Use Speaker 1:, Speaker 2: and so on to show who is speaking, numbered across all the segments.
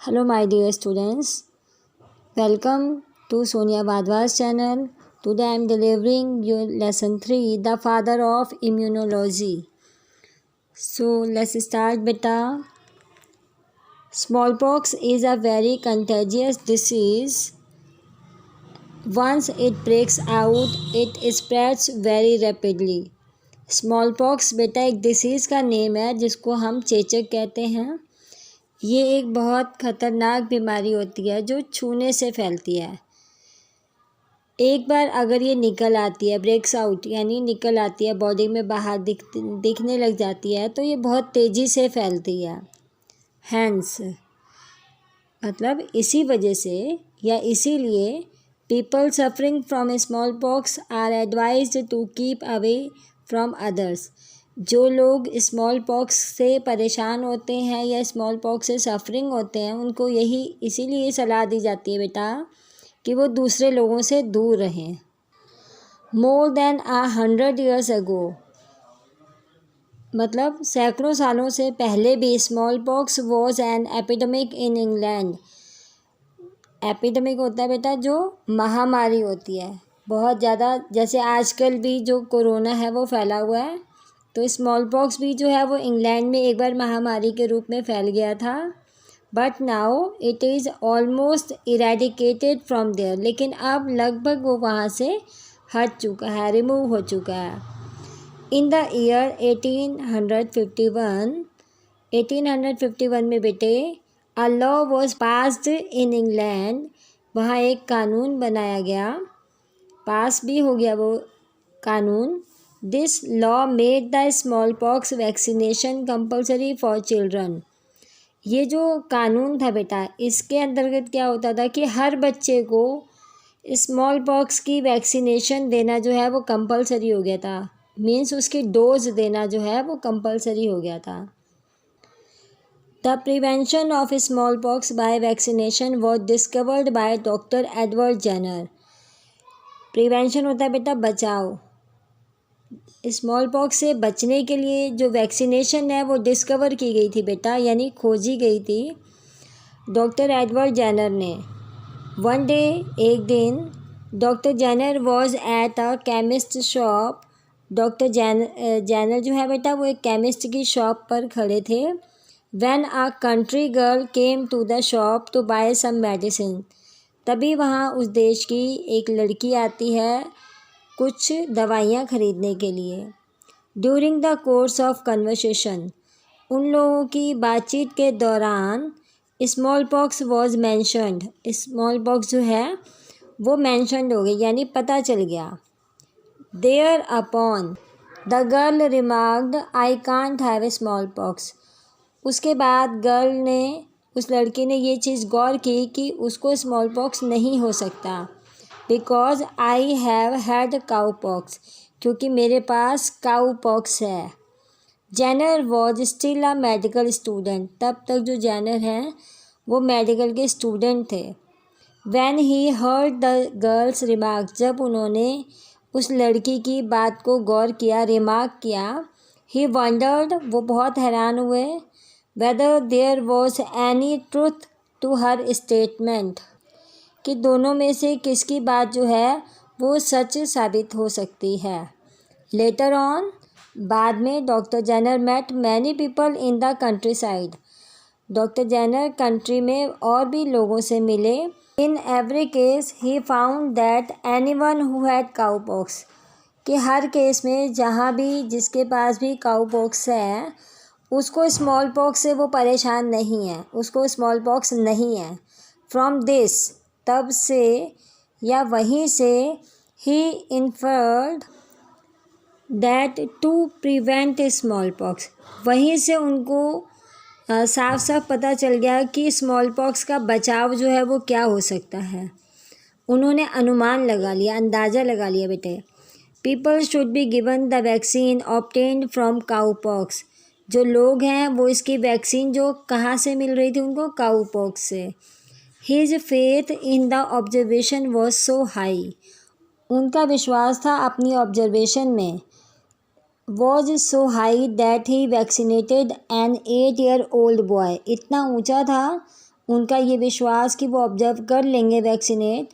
Speaker 1: Hello my dear students, welcome to Sonia Vadwa's channel. Today I am delivering your lesson 3, the father of immunology. So let's start beta. Smallpox is a very contagious disease. Once it breaks out, it spreads very rapidly. Smallpox बेटा एक disease का name है जिसको हम चेचक कहते हैं। ये एक बहुत ख़तरनाक बीमारी होती है जो छूने से फैलती है। एक बार अगर ये निकल आती है, ब्रेक्स आउट यानी निकल आती है, बॉडी में बाहर दिखने लग जाती है, तो ये बहुत तेज़ी से फैलती है। हैंस मतलब इसी वजह से या इसीलिए people suffering from small pox are advised to keep away from others. जो लोग स्मॉल पॉक्स से परेशान होते हैं या स्मॉल पॉक्स से सफरिंग होते हैं, उनको यही इसीलिए सलाह दी जाती है बेटा कि वो दूसरे लोगों से दूर रहें। मोर देन 100 years ago, मतलब सैकड़ों सालों से पहले भी small pox was an epidemic in England. Epidemic होता है बेटा जो महामारी होती है बहुत ज़्यादा, जैसे आजकल भी जो कोरोना है वो फैला हुआ है, तो स्मॉल पॉक्स भी जो है वो इंग्लैंड में एक बार महामारी के रूप में फैल गया था। But now it is almost eradicated from there, लेकिन अब लगभग वो वहाँ से हट चुका है, रिमूव हो चुका है। इन द ईयर 1851 में बेटे a law was passed in England. वहाँ एक कानून बनाया गया, पास भी हो गया वो कानून। This law made the small pox vaccination compulsory for children. ये जो कानून था बेटा, इसके अंतर्गत क्या होता था कि हर बच्चे को स्मॉल पॉक्स की वैक्सीनेशन देना जो है वो कंपल्सरी हो गया था। मीन्स उसकी डोज देना जो है वो कंपल्सरी हो गया था। The prevention of small pox by vaccination was discovered by doctor Edward Jenner. Prevention होता है बेटा बचाव। स्मॉल पॉक्स से बचने के लिए जो वैक्सीनेशन है वो डिस्कवर की गई थी बेटा, यानी खोजी गई थी डॉक्टर एडवर्ड जेनर ने। वन डे, एक दिन, doctor Jenner was at a chemist shop. Doctor Jenner जो है बेटा वो एक केमिस्ट की शॉप पर खड़े थे। When a country girl came to the shop to buy some medicine. तभी वहाँ उस देश की एक लड़की आती है कुछ दवाइयाँ खरीदने के लिए। During the course of conversation, उन लोगों की बातचीत के दौरान small pox was mentioned. Small pox जो है वो मैंशनड हो गई, यानी पता चल गया। There upon the girl remarked I can't have a small pox. उसके बाद गर्ल ने, उस लड़की ने ये चीज़ गौर की कि उसको स्मॉल पॉक्स नहीं हो सकता। Because I have had cow pox, क्योंकि मेरे पास काउ पॉक्स है। Jenner was still a medical student. तब तक जो जेनर हैं वो मेडिकल के स्टूडेंट थे। When he heard the girls remark, जब उन्होंने उस लड़की की बात को गौर किया, रिमार्क किया, ही वंडर्ड, वो बहुत हैरान हुए, whether there was any truth to her statement, कि दोनों में से किसकी बात जो है वो सच साबित हो सकती है। लेटर ऑन, बाद में doctor Jenner met many people in the country side. Doctor Jenner country में और भी लोगों से मिले। In every case he found that anyone who had cow pox, कि हर केस में जहाँ भी जिसके पास भी काउ पॉक्स है उसको स्मॉल पॉक्स से वो परेशान नहीं है, उसको स्मॉल पॉक्स नहीं है। फ्रॉम दिस, तब से या वहीं से, he inferred that to prevent smallpox, वहीं से उनको साफ साफ पता चल गया कि स्मॉल पॉक्स का बचाव जो है वो क्या हो सकता है। उन्होंने अनुमान लगा लिया, अंदाज़ा लगा लिया बेटे। People should be given the vaccine obtained from cow pox. जो लोग हैं वो इसकी वैक्सीन जो कहाँ से मिल रही थी उनको, काउ पॉक्स से। His faith in the observation was so high. उनका विश्वास था अपनी ऑब्जर्वेशन में, was so high that he vaccinated an 8-year-old boy. इतना ऊंचा था उनका ये विश्वास कि वो ऑब्जर्व कर लेंगे वैक्सीनेट,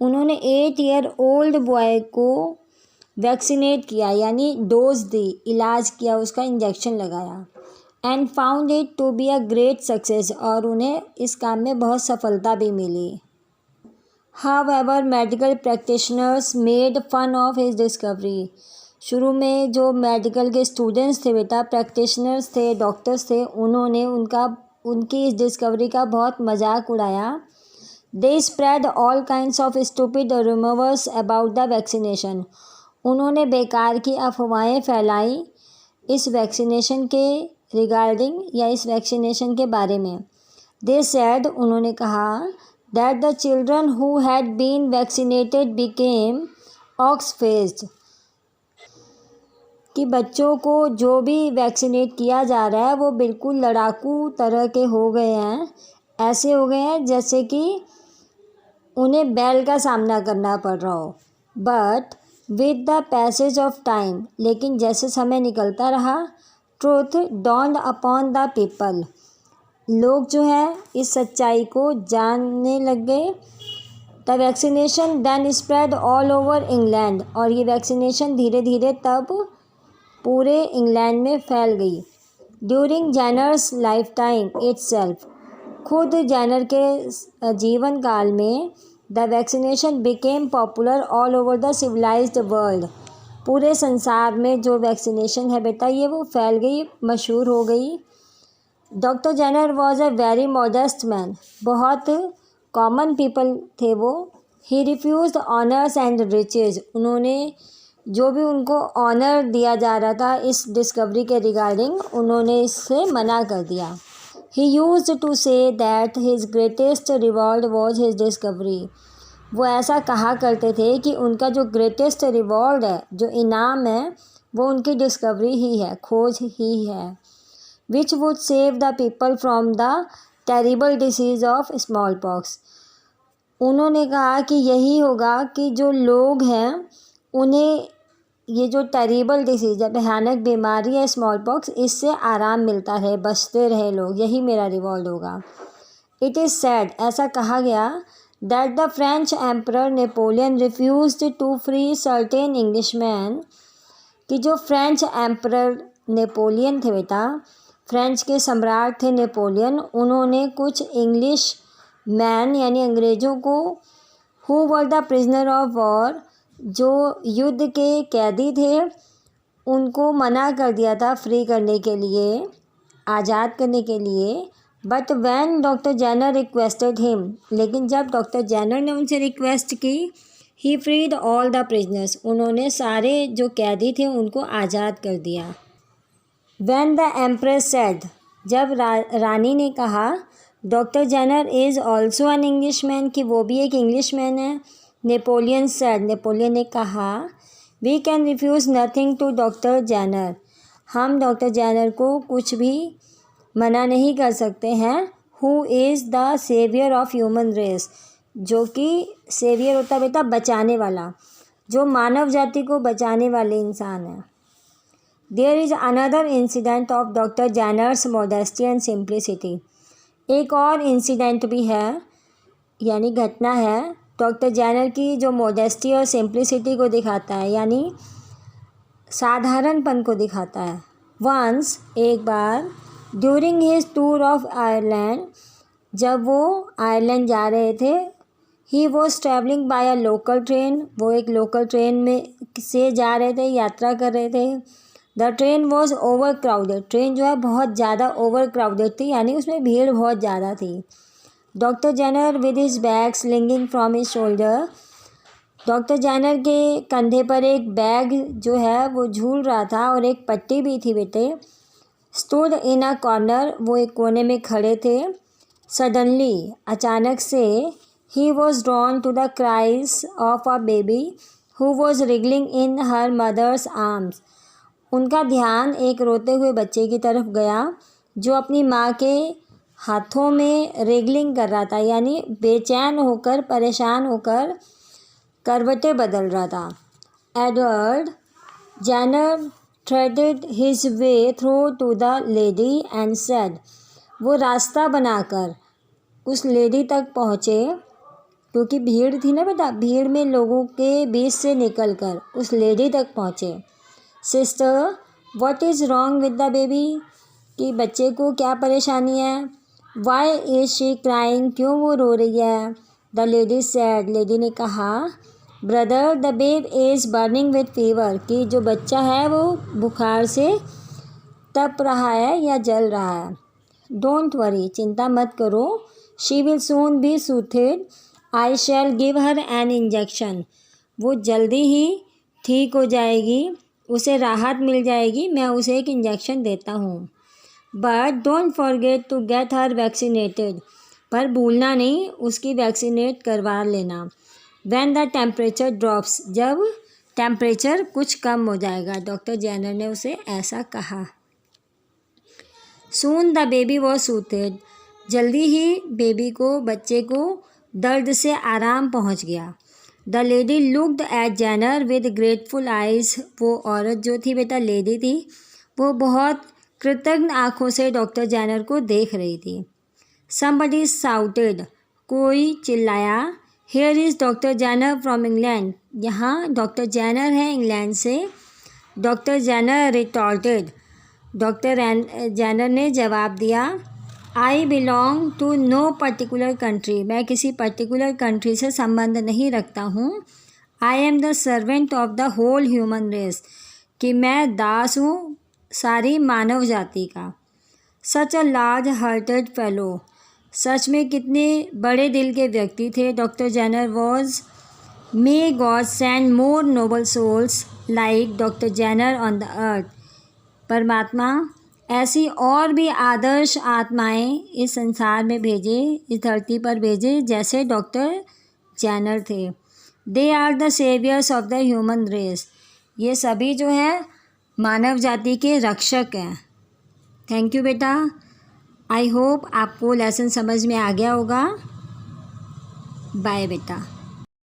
Speaker 1: उन्होंने 8 ईयर ओल्ड बॉय को वैक्सीनेट किया, यानी डोज दी, इलाज किया, उसका इंजेक्शन लगाया। And found it to be a great success, और उन्हें इस काम में बहुत सफलता भी मिली। However medical practitioners made fun of his discovery. शुरू में जो मेडिकल के स्टूडेंट्स थे बेटा, प्रैक्टिशनर्स थे, डॉक्टर्स थे, उन्होंने उनकी इस डिस्कवरी का बहुत मजाक उड़ाया। They spread all kinds of stupid rumours about the vaccination. उन्होंने बेकार की अफवाहें फैलाई इस वैक्सीनेशन के रिगार्डिंग, या इस वैक्सीनेशन के बारे में। दे सेड, उन्होंने कहा, that the children who had been vaccinated became ox faced, कि बच्चों को जो भी वैक्सीनेट किया जा रहा है वो बिल्कुल लड़ाकू तरह के हो गए हैं, ऐसे हो गए हैं जैसे कि उन्हें बैल का सामना करना पड़ रहा हो। But with the passage of time, लेकिन जैसे समय निकलता रहा, truth dawned upon the people, लोग जो है इस सच्चाई को जानने लग गए। The vaccination then spread all over England, और ये वैक्सीनेशन धीरे धीरे तब पूरे इंग्लैंड में फैल गई। During Jenner's life time itself, खुद जेनर के जीवन काल में the vaccination became popular all over the civilised world, पूरे संसार में जो वैक्सीनेशन है बेटा ये वो फैल गई, मशहूर हो गई। Doctor Jenner was a very modest man, बहुत कॉमन पीपल थे वो। He refuse honours and riches, उन्होंने जो भी उनको ऑनर दिया जा रहा था इस डिस्कवरी के रिगार्डिंग, उन्होंने इससे मना कर दिया। He used to say that his greatest reward was his discovery, वो ऐसा कहा करते थे कि उनका जो ग्रेटेस्ट रिवॉर्ड है, जो इनाम है, वो उनकी डिस्कवरी ही है, खोज ही है। Which would save the people from the terrible disease of small pox, उन्होंने कहा कि यही होगा कि जो लोग हैं उन्हें ये जो टेरिबल डिसीज़ है, भयानक बीमारी है स्मॉल पॉक्स, इससे आराम मिलता रहे, बचते रहे लोग, यही मेरा रिवॉर्ड होगा। इट इज़ सैड, ऐसा कहा गया, that the French emperor Napoleon refused to free certain Englishman, कि जो फ्रेंच एम्परर नेपोलियन थे बेटा, फ्रेंच के सम्राट थे नेपोलियन, उन्होंने कुछ इंग्लिश मैन यानी अंग्रेज़ों को, who were the prisoner of war, जो युद्ध के कैदी थे, उनको मना कर दिया था फ्री करने के लिए, आज़ाद करने के लिए। But when doctor Jenner requested him, लेकिन जब डॉक्टर जेनर ने उनसे रिक्वेस्ट की, he freed all the prisoners, उन्होंने सारे जो कैदी थे उनको आज़ाद कर दिया। व्हेन द एम्प्रेस सेड, जब रानी ने कहा, doctor Jenner is also an English man, कि वो भी एक इंग्लिश मैन है। नेपोलियन सेड, नेपोलियन ने कहा, we can refuse nothing to doctor Jenner, हम डॉक्टर जेनर को कुछ भी मना नहीं कर सकते हैं। Who is the saviour of human race, जो कि सेवियर होता है बेटा बचाने वाला, जो मानव जाति को बचाने वाले इंसान है। There is another incident of doctor Jenner's modesty and simplicity, एक और इंसिडेंट भी है, यानी घटना है डॉक्टर जेनर की जो मॉडेस्टी और सिंप्लिसिटी को दिखाता है, यानी साधारणपन को दिखाता है। वंस, एक बार, during his tour of Ireland, जब वो आयरलैंड जा रहे थे, he was travelling by a local train, वो एक लोकल ट्रेन में से जा रहे थे, यात्रा कर रहे थे। The train was over crowded, train जो है बहुत ज़्यादा ओवर क्राउडेड थी, यानी उसमें भीड़ बहुत ज़्यादा थी। Doctor Jenner with his bag slinging from his shoulder, doctor Jenner के कंधे पर एक बैग जो है वो झूल रहा था और एक पट्टी भी थी बेटे। स्टूड इन अ कॉर्नर, वो एक कोने में खड़े थे। सडनली, अचानक से, he was drawn to the cries of a baby who was wriggling in her mother's arms, उनका ध्यान एक रोते हुए बच्चे की तरफ गया जो अपनी माँ के हाथों में रेगलिंग कर रहा था, यानी बेचैन होकर, परेशान होकर करवटें बदल रहा था। Edward Jenner threaded his way through to the lady and said, वो रास्ता बनाकर उस लेडी तक पहुँचे, क्योंकि भीड़ थी ना बेटा, भीड़ में लोगों के बीच से निकलकर उस लेडी तक पहुँचे। Sister, what is wrong with the baby? कि बच्चे को क्या परेशानी है? Why is she crying? क्यों वो रो रही है? द लेडी सेड, लेडी ने कहा, brother the babe is burning with fever, कि जो बच्चा है वो बुखार से तप रहा है या जल रहा है। डोंट वरी, चिंता मत करो, she will soon be soothed, I shall give her an injection, वो जल्दी ही ठीक हो जाएगी, उसे राहत मिल जाएगी, मैं उसे एक इंजेक्शन देता हूँ। But don't forget to get her vaccinated, पर भूलना नहीं, उसकी वैक्सीनेट करवा लेना। व्हेन द टेम्परेचर ड्रॉप्स, जब टेम्परेचर कुछ कम हो जाएगा। डॉक्टर जेनर ने उसे ऐसा कहा। सून द बेबी वॉज सूथेड, जल्दी ही बेबी को, बच्चे को दर्द से आराम पहुंच गया। The lady looked at Jenner with grateful eyes, वो औरत जो थी बेटा, लेडी थी, वो बहुत कृतज्ञ आँखों से डॉक्टर जेनर को देख रही थी। समबडी साउटेड, कोई चिल्लाया, here is doctor Jenner from England, यहाँ डॉक्टर जेनर है इंग्लैंड से। Doctor Jenner retorted, doctor Jenner ने जवाब दिया, I belong to no particular country, मैं किसी पर्टिकुलर कंट्री से संबंध नहीं रखता हूँ। I am the servant of the whole human race, कि मैं दास हूँ सारी मानव जाति का। Such a large hearted fellow, सच में कितने बड़े दिल के व्यक्ति थे doctor Jenner was. May God send more noble souls like doctor Jenner on the earth, परमात्मा ऐसी और भी आदर्श आत्माएं इस संसार में भेजे, इस धरती पर भेजे, जैसे डॉक्टर जेनर थे। They are the saviours of the human race, ये सभी जो है मानव जाति के रक्षक हैं। थैंक यू बेटा। आई होप आपको लेसन समझ में आ गया होगा। बाय बेटा।